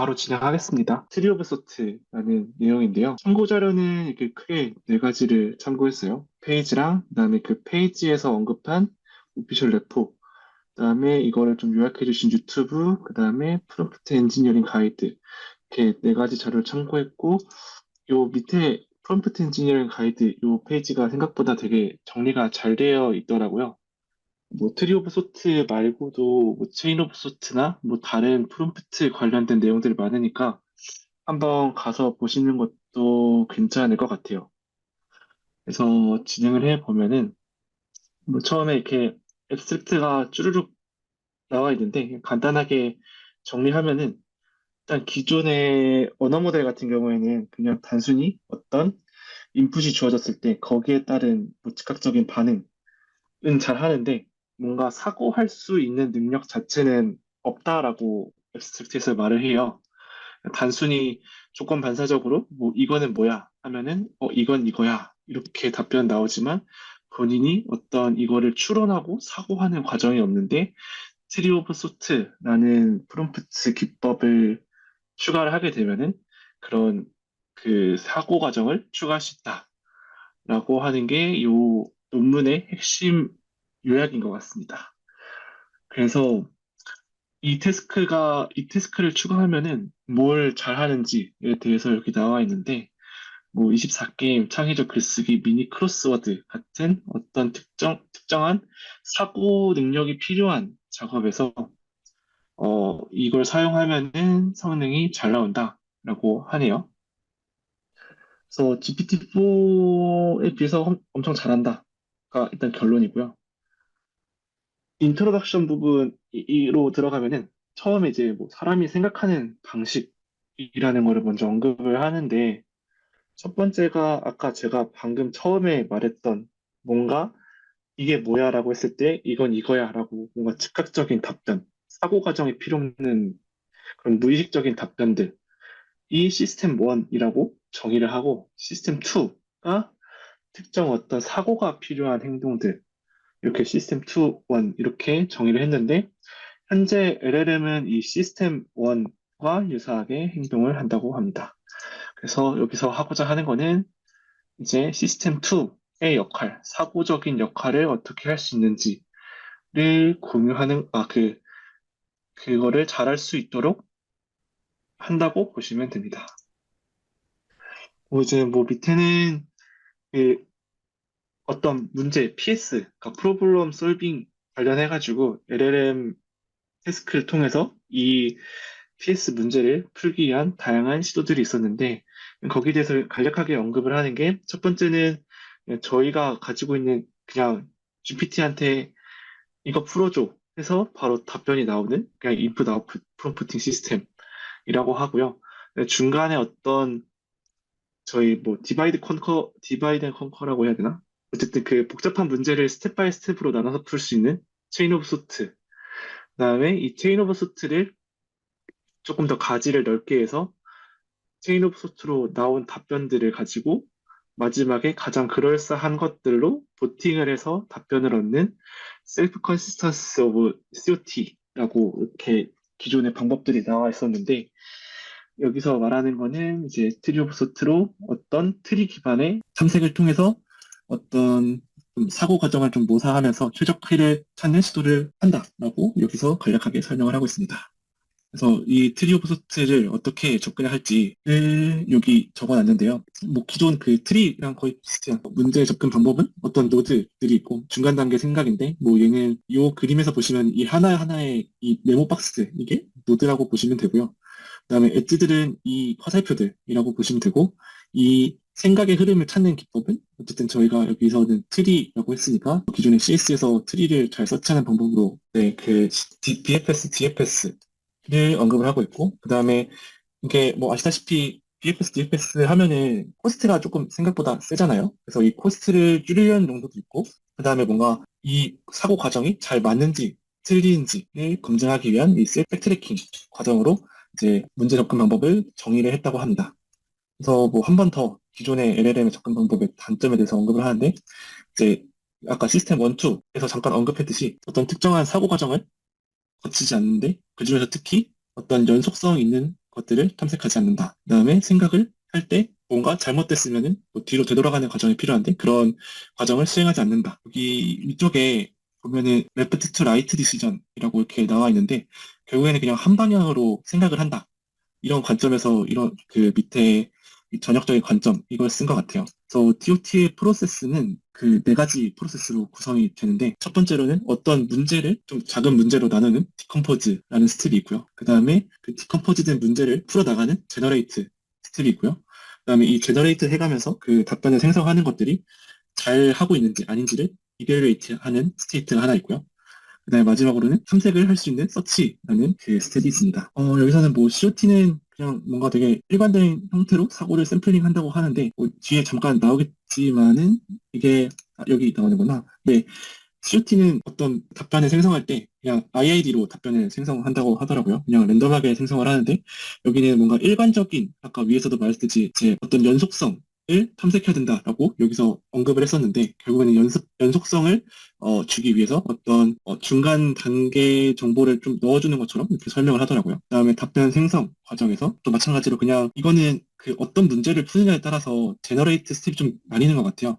바로 진행하겠습니다. 트리 오브 소트라는 내용인데요. 참고 자료는 이렇게 크게 네 가지를 참고했어요. 페이지랑, 그다음에 그 페이지에서 언급한 오피셜 레포, 그다음에 이거를 좀 요약해 주신 유튜브, 그다음에 프롬프트 엔지니어링 가이드, 이렇게 네 가지 자료를 참고했고, 요 밑에 프롬프트 엔지니어링 가이드 요 페이지가 생각보다 되게 정리가 잘 되어 있더라고요. 뭐 트리 오브 소트 말고도 뭐 체인 오브 소트나 뭐 다른 프롬프트 관련된 내용들이 많으니까 한번 가서 보시는 것도 괜찮을 것 같아요. 그래서 진행을 해 보면은 뭐 처음에 이렇게 앱스트랙트가 쭈루룩 나와 있는데 간단하게 정리하면은 일단 기존의 언어 모델 같은 경우에는 그냥 단순히 어떤 인풋이 주어졌을 때 거기에 따른 뭐 즉각적인 반응 은 잘 하는데 뭔가 사고할 수 있는 능력 자체는 없다라고 앱스트랙트에서 말을 해요. 단순히 조건 반사적으로 뭐 이거는 뭐야 하면은 이건 이거야 이렇게 답변 나오지만 본인이 어떤 이거를 추론하고 사고하는 과정이 없는데 트리 오브 소트라는 프롬프트 기법을 추가를 하게 되면은 그런 그 사고 과정을 추가할 수 있다라고 하는 게 요 논문의 핵심 요약인 것 같습니다. 그래서 이 태스크를 추가하면은 뭘 잘하는지에 대해서 여기 나와 있는데, 뭐 24게임, 창의적 글쓰기, 미니 크로스워드 같은 어떤 특정한 사고 능력이 필요한 작업에서, 이걸 사용하면은 성능이 잘 나온다라고 하네요. 그래서 GPT-4에 비해서 엄청 잘한다가 일단 결론이고요. 인트로덕션 부분으로 들어가면은 처음에 이제 뭐 사람이 생각하는 방식이라는 거를 먼저 언급을 하는데 첫 번째가 아까 제가 방금 처음에 말했던 뭔가 이게 뭐야라고 했을 때 이건 이거야라고 뭔가 즉각적인 답변, 사고 과정이 필요 없는 그런 무의식적인 답변들 이 시스템 1이라고 정의를 하고 시스템 2가 특정 어떤 사고가 필요한 행동들 이렇게 시스템 2, 1 이렇게 정의를 했는데 현재 LLM은 이 시스템 1과 유사하게 행동을 한다고 합니다. 그래서 여기서 하고자 하는 거는 이제 시스템 2의 역할, 사고적인 역할을 어떻게 할 수 있는지를 공유하는, 그거를 잘할 수 있도록 한다고 보시면 됩니다. 이제 뭐 밑에는 그 어떤 문제, PS, 그러니까 프로블럼 솔빙 관련해가지고 LLM 태스크를 통해서 이 PS 문제를 풀기 위한 다양한 시도들이 있었는데 거기에 대해서 간략하게 언급을 하는 게 첫 번째는 저희가 가지고 있는 그냥 GPT한테 이거 풀어줘 해서 바로 답변이 나오는 그냥 인풋 아웃풋 프롬프팅 시스템이라고 하고요. 중간에 어떤 저희 뭐 디바이드 앤 컨커라고 해야 되나? 어쨌든 그 복잡한 문제를 스텝 바이 스텝으로 나눠서 풀 수 있는 체인 오브 소트. 그다음에 이 체인 오브 소트를 조금 더 가지를 넓게 해서 체인 오브 소트로 나온 답변들을 가지고 마지막에 가장 그럴싸한 것들로 보팅을 해서 답변을 얻는 셀프 컨시스턴스 오브 COT라고 이렇게 기존의 방법들이 나와 있었는데 여기서 말하는 거는 이제 트리 오브 소트로 어떤 트리 기반의 탐색을 통해서 어떤 좀 사고 과정을 좀 모사하면서 최적화를 찾는 시도를 한다라고 여기서 간략하게 설명을 하고 있습니다. 그래서 이 트리 오브 소트를 어떻게 접근을 할지를 여기 적어놨는데요. 뭐 기존 그 트리랑 거의 비슷해요. 문제 접근 방법은 어떤 노드들이 있고 중간 단계 생각인데 뭐 얘는 이 그림에서 보시면 이 하나하나의 이 네모 박스 이게 노드라고 보시면 되고요. 그다음에 엣지들은 이 화살표들이라고 보시면 되고 이 생각의 흐름을 찾는 기법은 어쨌든 저희가 여기서는 트리라고 했으니까 기존의 CS에서 트리를 잘 서치하는 방법으로 네, 그 BFS, DFS를 언급을 하고 있고 그다음에 이게 뭐 아시다시피 BFS, DFS 하면은 코스트가 조금 생각보다 세잖아요. 그래서 이 코스트를 줄이려는 용도도 있고 그다음에 뭔가 이 사고 과정이 잘 맞는지 틀리는지를 검증하기 위한 이 셀프 트래킹 과정으로 이제 문제 접근 방법을 정의를 했다고 합니다. 그래서 뭐 한 번 더 기존의 LLM의 접근 방법의 단점에 대해서 언급을 하는데 이제 아까 시스템 1, 2에서 잠깐 언급했듯이 어떤 특정한 사고 과정을 거치지 않는데 그중에서 특히 어떤 연속성 있는 것들을 탐색하지 않는다. 그다음에 생각을 할 때 뭔가 잘못됐으면은 뭐 뒤로 되돌아가는 과정이 필요한데 그런 과정을 수행하지 않는다. 여기 위쪽에 보면은 left to right decision이라고 이렇게 나와 있는데 결국에는 그냥 한 방향으로 생각을 한다. 이런 관점에서 이런 그 밑에 이 전역적인 관점 이걸 쓴 것 같아요. 그래서 TOT의 프로세스는 그 네 가지 프로세스로 구성이 되는데 첫 번째로는 어떤 문제를 좀 작은 문제로 나누는 디컴포즈라는 스텝이 있고요. 그 다음에 그 디컴포즈된 문제를 풀어나가는 제너레이트 스텝이 있고요. 그 다음에 이 제너레이트 해가면서 그 답변을 생성하는 것들이 잘 하고 있는지 아닌지를 이벨루에이트 하는 스테이트가 하나 있고요. 그다음에 마지막으로는 탐색을 할 수 있는 서치라는 그 스텝이 있습니다. 여기서는 뭐 COT는 그냥 뭔가 되게 일관된 형태로 사고를 샘플링 한다고 하는데 뭐 뒤에 잠깐 나오겠지만은 이게 여기 나오는구나. 네, COT는 어떤 답변을 생성할 때 그냥 IID로 답변을 생성한다고 하더라고요. 그냥 랜덤하게 생성을 하는데 여기는 뭔가 일관적인 아까 위에서도 말했듯이 제 어떤 연속성을 탐색해야 된다라고 여기서 언급을 했었는데 결국에는 연속성을 주기 위해서 어떤 중간 단계 정보를 좀 넣어주는 것처럼 이렇게 설명을 하더라고요. 그다음에 답변 생성 과정에서 또 마찬가지로 그냥 이거는 그 어떤 문제를 푸느냐에 따라서 제너레이트 스텝이 좀 나뉘는 것 같아요.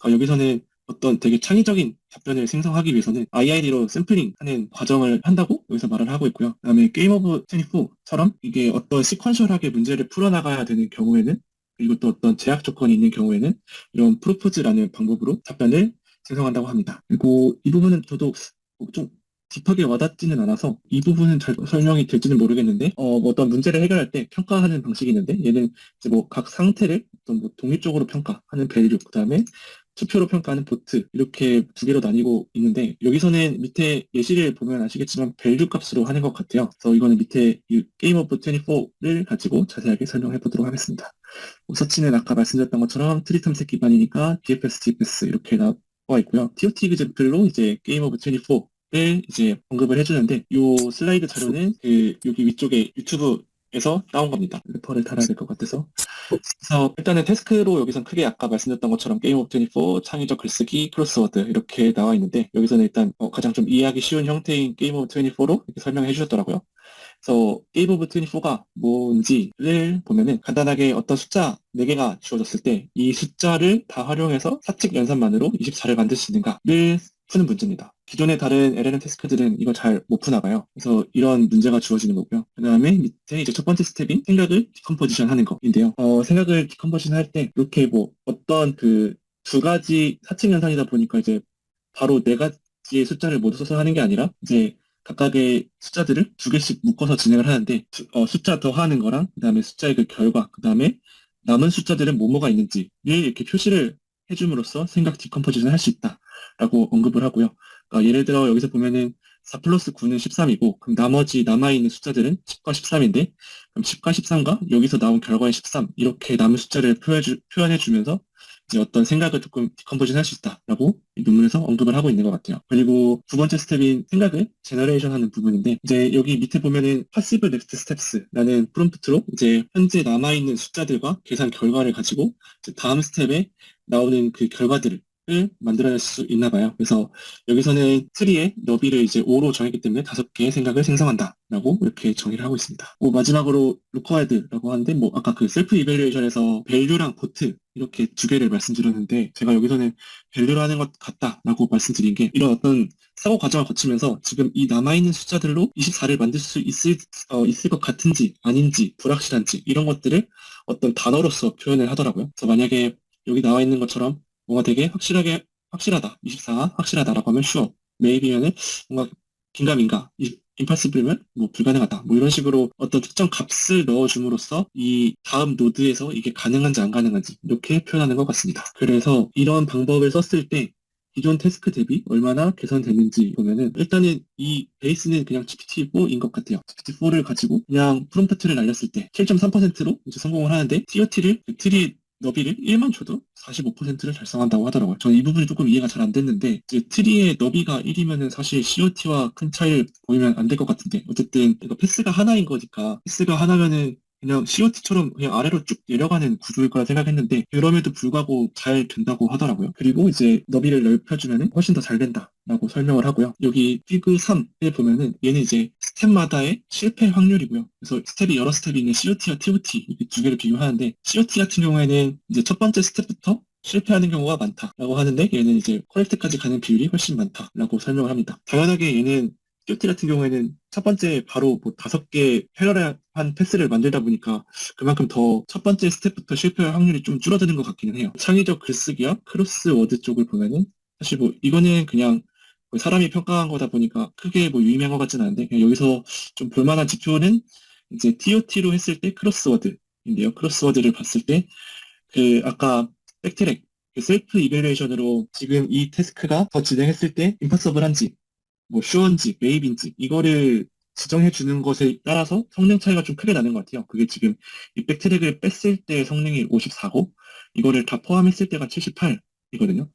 여기서는 어떤 되게 창의적인 답변을 생성하기 위해서는 IID로 샘플링 하는 과정을 한다고 여기서 말을 하고 있고요. 그다음에 게임 오브 24처럼 이게 어떤 시퀀셜하게 문제를 풀어나가야 되는 경우에는 그리고 또 어떤 제약 조건이 있는 경우에는 이런 프로포즈라는 방법으로 답변을 생성한다고 합니다. 그리고 이 부분은 저도 좀 딥하게 와닿지는 않아서 이 부분은 잘 설명이 될지는 모르겠는데 뭐 어떤 문제를 해결할 때 평가하는 방식이 있는데 얘는 이제 뭐 각 상태를 어떤 뭐 독립적으로 평가하는 밸류 그다음에 투표로 평가하는 보트 이렇게 두 개로 나뉘고 있는데 여기서는 밑에 예시를 보면 아시겠지만 밸류 값으로 하는 것 같아요. 그래서 이거는 밑에 이 게임 오브 24를 가지고 자세하게 설명해 보도록 하겠습니다. 서치는 아까 말씀드렸던 것처럼 트리 탐색 기반이니까 DFS, GFS 이렇게 나와 있고요. TOT example로 이제 게임 오브 24를 이제 언급을 해주는데 이 슬라이드 자료는 그 여기 위쪽에 유튜브에서 따온 겁니다. 래퍼를 달아야 될 것 같아서. 그래서 일단은 태스크로 여기선 크게 아까 말씀드렸던 것처럼 게임 오브 24, 창의적 글쓰기, 크로스워드 이렇게 나와 있는데 여기서는 일단 가장 좀 이해하기 쉬운 형태인 게임 오브 24로 이렇게 설명해 주셨더라고요. 그래서 게임 오브 24가 뭔지를 보면은 간단하게 어떤 숫자 4개가 주어졌을 때 이 숫자를 다 활용해서 사칙 연산만으로 24를 만들 수 있는가를 푸는 문제입니다. 기존의 다른 LLM 태스크들은 이걸 잘 못 푸나봐요. 그래서 이런 문제가 주어지는 거고요. 그 다음에 밑에 이제 첫 번째 스텝인 생각을 디컴포지션 하는 거인데요. 생각을 디컴포지션 할 때 이렇게 뭐 어떤 그 두 가지 사칙 연산이다 보니까 이제 바로 네 가지의 숫자를 모두 써서 하는 게 아니라 이제 각각의 숫자들을 두 개씩 묶어서 진행을 하는데 숫자 더하는 거랑 그다음에 숫자의 그 결과 그다음에 남은 숫자들은 뭐뭐가 있는지를 이렇게 표시를 해줌으로써 생각 디컴포지션을 할 수 있다라고 언급을 하고요. 그러니까 예를 들어 여기서 보면은 4 플러스 9는 13이고 그럼 나머지 남아있는 숫자들은 10과 13인데 그럼 10과 13과 여기서 나온 결과의 13 이렇게 남은 숫자를 표현해주면서 이제 어떤 생각을 조금 디컴포진 할 수 있다라고 이 논문에서 언급을 하고 있는 것 같아요. 그리고 두 번째 스텝인 생각을 제너레이션 하는 부분인데 이제 여기 밑에 보면은 passive next steps라는 프롬프트로 이제 현재 남아있는 숫자들과 계산 결과를 가지고 이제 다음 스텝에 나오는 그 결과들을 만들어낼 수 있나 봐요. 그래서 여기서는 트리의 너비를 이제 5로 정했기 때문에 5개의 생각을 생성한다라고 이렇게 정의를 하고 있습니다. 마지막으로 required라고 하는데 뭐 아까 그 셀프 이벨루에이션에서 value랑 보트 이렇게 두 개를 말씀드렸는데 제가 여기서는 밸류를 하는 것 같다라고 말씀드린 게 이런 어떤 사고 과정을 거치면서 지금 이 남아있는 숫자들로 24를 만들 수 있을 것 같은지 아닌지 불확실한지 이런 것들을 어떤 단어로서 표현을 하더라고요. 그래서 만약에 여기 나와 있는 것처럼 뭔가 되게 확실하다. 24가 확실하다라고 하면 sure. maybe면은 뭔가 긴가민가. 임파서블이면 뭐 불가능하다. 뭐 이런 식으로 어떤 특정 값을 넣어줌으로써 이 다음 노드에서 이게 가능한지 안 가능한지 이렇게 표현하는 것 같습니다. 그래서 이런 방법을 썼을 때 기존 태스크 대비 얼마나 개선됐는지 보면은 일단은 이 베이스는 그냥 GPT-4인 것 같아요. GPT-4를 가지고 그냥 프롬프트를 날렸을 때 7.3%로 이제 성공을 하는데 TOT를 트리 너비를 1만 줘도 45%를 달성한다고 하더라고요. 저는 이 부분이 조금 이해가 잘 안 됐는데 이제 트리의 너비가 1이면은 사실 COT와 큰 차이를 보이면 안 될 것 같은데 어쨌든 이거 패스가 하나인 거니까 패스가 하나면은 그냥 COT처럼 그냥 아래로 쭉 내려가는 구조일 거라 생각했는데 그럼에도 불구하고 잘 된다고 하더라고요. 그리고 이제 너비를 넓혀주면 훨씬 더 잘 된다라고 설명을 하고요. 여기 피그 3에 보면은 얘는 이제 스텝마다의 실패 확률이고요. 그래서 스텝이 여러 스텝이 있는 COT와 TOT 이렇게 두 개를 비교하는데 COT 같은 경우에는 이제 첫 번째 스텝부터 실패하는 경우가 많다라고 하는데 얘는 이제 퀄렉트까지 가는 비율이 훨씬 많다라고 설명을 합니다. 당연하게 얘는 COT 같은 경우에는 첫 번째 바로 뭐 5개 패러렐한 패스를 만들다 보니까 그만큼 더 첫 번째 스텝부터 실패할 확률이 좀 줄어드는 것 같기는 해요. 창의적 글쓰기와 크로스워드 쪽을 보면은 사실 뭐 이거는 그냥 뭐 사람이 평가한 거다 보니까 크게 뭐 유의미한 것 같지는 않은데 그냥 여기서 좀 볼만한 지표는 이제 TOT로 했을 때 크로스워드인데요. 크로스워드를 봤을 때 그 아까 백트랙 그 셀프 이벨리에이션으로 지금 이 태스크가 더 진행했을 때 임파서블한지 뭐 슈어인지 메이비인지 이거를 지정해 주는 것에 따라서 성능 차이가 좀 크게 나는 것 같아요. 그게 지금 이 백트랙을 뺐을 때 성능이 54고 이거를 다 포함했을 때가 78이거든요.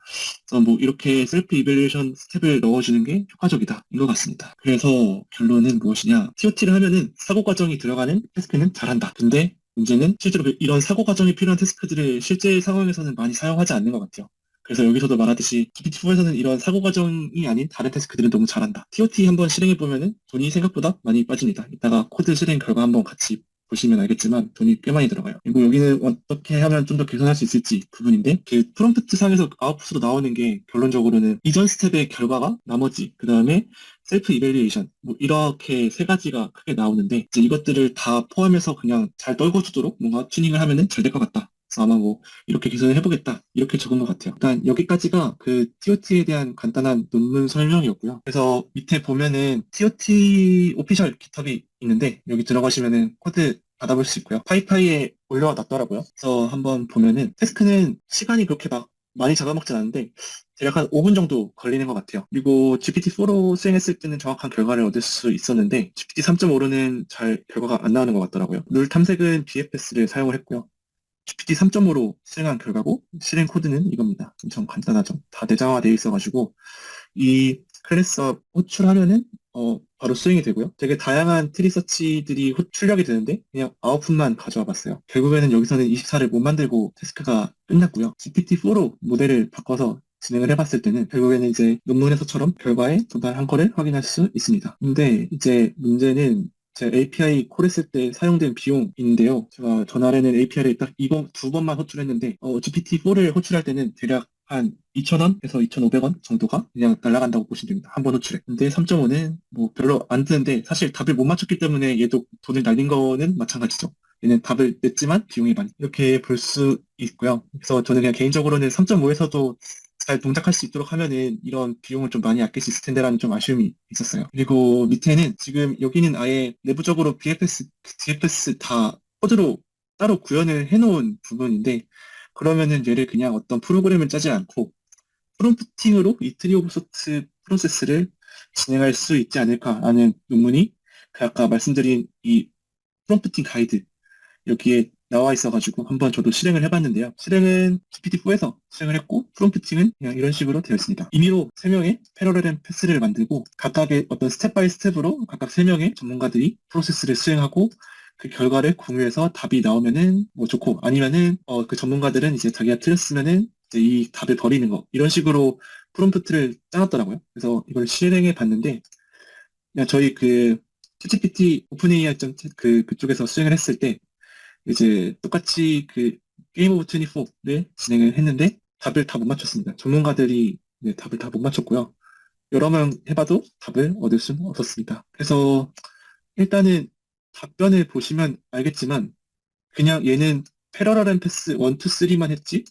그래서 뭐 이렇게 셀프 이벨리에이션 스텝을 넣어주는 게 효과적이다인 것 같습니다. 그래서 결론은 무엇이냐? TOT를 하면은 사고 과정이 들어가는 태스크는 잘한다. 근데 문제는 실제로 이런 사고 과정이 필요한 태스크들을 실제 상황에서는 많이 사용하지 않는 것 같아요. 그래서 여기서도 말하듯이 GPT-4에서는 이런 사고 과정이 아닌 다른 태스크들은 너무 잘한다. TOT 한번 실행해 보면은 돈이 생각보다 많이 빠집니다. 이따가 코드 실행 결과 한번 같이 보시면 알겠지만 돈이 꽤 많이 들어가요. 그리고 여기는 어떻게 하면 좀 더 개선할 수 있을지 부분인데 그 프롬프트 상에서 아웃풋으로 나오는 게 결론적으로는 이전 스텝의 결과가 나머지 그 다음에 셀프 이벨리에이션 뭐 이렇게 세 가지가 크게 나오는데 이제 이것들을 다 포함해서 그냥 잘 떨궈주도록 뭔가 튜닝을 하면은 잘 될 것 같다. 그래서 아마 뭐 이렇게 개선을 해보겠다 이렇게 적은 것 같아요. 일단 여기까지가 그 TOT에 대한 간단한 논문 설명이었고요. 그래서 밑에 보면은 TOT 오피셜 깃허브이 있는데 여기 들어가시면은 코드 받아볼 수 있고요. 파이파이에 올려놨더라고요. 그래서 한번 보면은 태스크는 시간이 그렇게 막 많이 잡아먹진 않은데 대략 한 5분 정도 걸리는 것 같아요. 그리고 GPT-4로 수행했을 때는 정확한 결과를 얻을 수 있었는데 GPT 3.5로는 잘 결과가 안 나오는 것 같더라고요. 룰 탐색은 BFS를 사용을 했고요. GPT 3.5로 수행한 결과고 실행 코드는 이겁니다. 엄청 간단하죠. 다 내장화되어 있어가지고 이 클래스업 호출하면은 바로 수행이 되고요. 되게 다양한 트리서치들이 출력이 되는데 그냥 아웃풋만 가져와 봤어요. 결국에는 여기서는 24를 못 만들고 태스크가 끝났고요. GPT-4로 모델을 바꿔서 진행을 해봤을 때는 결국에는 이제 논문에서처럼 결과에 도달한 거를 확인할 수 있습니다. 근데 이제 문제는 제 API 콜했을 때 사용된 비용인데요. 제가 전날에는 API를 딱 이거 두 번만 호출했는데 GPT-4를 호출할 때는 대략 한 2,000원에서 2,500원 정도가 그냥 날아간다고 보시면 됩니다. 한 번 호출에. 근데 3.5는 뭐 별로 안 드는데 사실 답을 못 맞췄기 때문에 얘도 돈을 날린 거는 마찬가지죠. 얘는 답을 냈지만 비용이 많이 이렇게 볼 수 있고요. 그래서 저는 그냥 개인적으로는 3.5에서도 잘 동작할 수 있도록 하면은 이런 비용을 좀 많이 아낄 수 있을 텐데라는 좀 아쉬움이 있었어요. 그리고 밑에는 지금 여기는 아예 내부적으로 BFS 다 코드로 따로 구현을 해놓은 부분인데 그러면은 얘를 그냥 어떤 프로그램을 짜지 않고 프롬프팅으로 이 트리 오브 소트 프로세스를 진행할 수 있지 않을까라는 논문이 그 아까 말씀드린 이 프롬프팅 가이드 여기에 나와 있어가지고 한번 저도 실행을 해봤는데요. 실행은 GPT-4에서 실행을 했고 프롬프팅은 그냥 이런 식으로 되어 있습니다. 임의로 3명의 패러렐 패스를 만들고 각각의 어떤 스텝 바이 스텝으로 각각 3명의 전문가들이 프로세스를 수행하고 그 결과를 공유해서 답이 나오면은 뭐 좋고 아니면은 그 전문가들은 이제 자기가 틀렸으면은 이제 이 답을 버리는 거 이런 식으로 프롬프트를 짜놨더라고요. 그래서 이걸 실행해 봤는데 그냥 저희 그 ChatGPT 오픈AI 그쪽에서 수행을 했을 때 이제 똑같이 그 게임 오브 24를 진행을 했는데 답을 다 못 맞췄습니다. 전문가들이 네, 답을 다 못 맞췄고요. 여러 명 해봐도 답을 얻을 수는 없었습니다. 그래서 일단은 답변을 보시면 알겠지만 그냥 얘는 패러럴 패스 1, 2, 3만 했지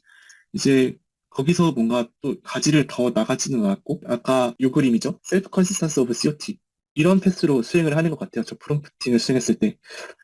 이제 거기서 뭔가 또 가지를 더 나가지는 않았고 아까 요 그림이죠. 셀프 컨시스턴스 오브 COT 이런 패스로 수행을 하는 것 같아요. 저 프롬프팅을 수행했을 때.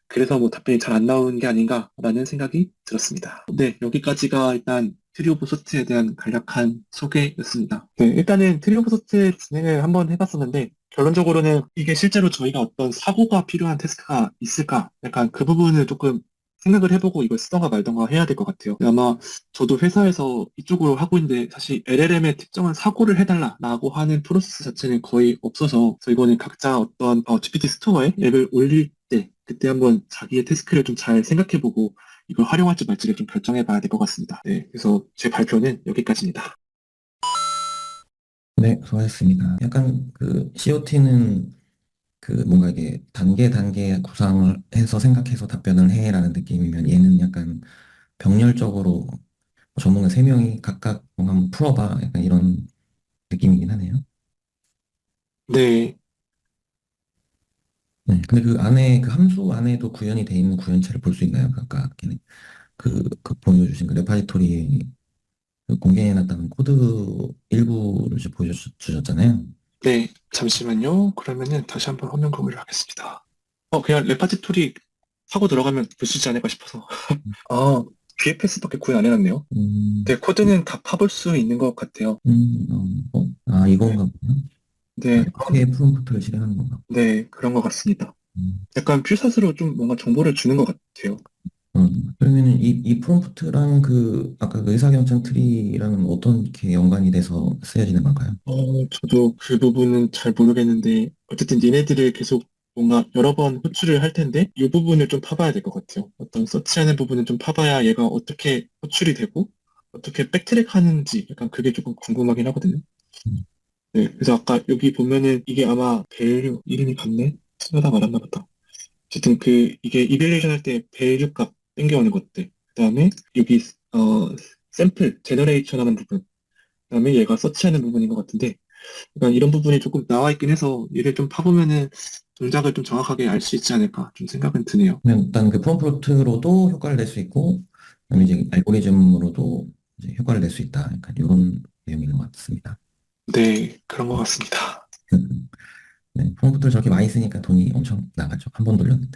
그래서 뭐 답변이 잘 안 나오는 게 아닌가라는 생각이 들었습니다. 네, 여기까지가 일단 트리 오브 소트에 대한 간략한 소개였습니다. 네, 일단은 트리 오브 소트 진행을 한번 해봤었는데 결론적으로는 이게 실제로 저희가 어떤 사고가 필요한 테스트가 있을까? 약간 그 부분을 조금 생각을 해보고 이걸 쓰던가 말던가 해야 될 것 같아요. 아마 저도 회사에서 이쪽으로 하고 있는데 사실 LLM에 특정한 사고를 해달라라고 하는 프로세스 자체는 거의 없어서 그래서 이거는 각자 어떤 GPT 스토어에 앱을 올릴 때 그때 한번 자기의 태스크를 좀 잘 생각해보고 이걸 활용할지 말지를 좀 결정해봐야 될 것 같습니다. 네, 그래서 제 발표는 여기까지입니다. 네, 수고하셨습니다. 약간 그 COT는 그 뭔가 이게 단계 구상을 해서 생각해서 답변을 해라는 느낌이면 얘는 약간 병렬적으로 전문가 3명이 각각 뭔가 한번 풀어봐 약간 이런 느낌이긴 하네요. 네, 네, 근데 그 안에 그 함수 안에도 구현이 돼 있는 구현체를 볼 수 있나요? 아까 걔네 그 보여주신 그 레파지토리 그 공개해놨다는 코드 일부를 이제 보여주셨잖아요. 네, 잠시만요. 그러면은 다시 한번 화면 공유를 하겠습니다. 그냥 레파지토리 하고 들어가면 볼 수 있지 않을까 싶어서. 아, VFS밖에 구현 안 해놨네요. 음, 네, 코드는 다 파볼 수 있는 것 같아요. 네, 이건가 보요. 네, 이렇게 프롬프트를 실행하는 건가. 네, 그런 것 같습니다. 음, 약간 퓨샷으로 좀 뭔가 정보를 주는 것 같아요. 그러면은 이 프롬프트랑 그 아까 그 의사결정 트리랑은 어떻게 연관이 돼서 쓰여지는 걸까요? 저도 그 부분은 잘 모르겠는데, 어쨌든 얘네들을 계속 뭔가 여러 번 호출을 할 텐데, 이 부분을 좀 파봐야 될 것 같아요. 어떤 서치하는 부분을 좀 파봐야 얘가 어떻게 호출이 되고, 어떻게 백트랙 하는지, 약간 그게 조금 궁금하긴 하거든요. 음, 네, 그래서 아까 여기 보면은 이게 아마 밸류, 이름이 같네? 쓰다 말았나 보다. 어쨌든 이게 이벨레이션 할 때 밸류 값 땡겨오는 것들. 그 다음에 여기, 어, 샘플, 제너레이션 하는 부분. 그 다음에 얘가 서치하는 부분인 것 같은데, 그러니까 이런 부분이 조금 나와 있긴 해서 얘를 좀 파보면은 동작을 좀 정확하게 알 수 있지 않을까 좀 생각은 드네요. 그냥 일단 그 프롬프트로도 효과를 낼 수 있고, 그다음에 이제 알고리즘으로도 이제 효과를 낼 수 있다. 약간 이런 내용인 것 같습니다. 네, 그런 것 같습니다. 네, 프롬프트를 저렇게 많이 쓰니까 돈이 엄청 나가죠. 한 번 돌렸는데.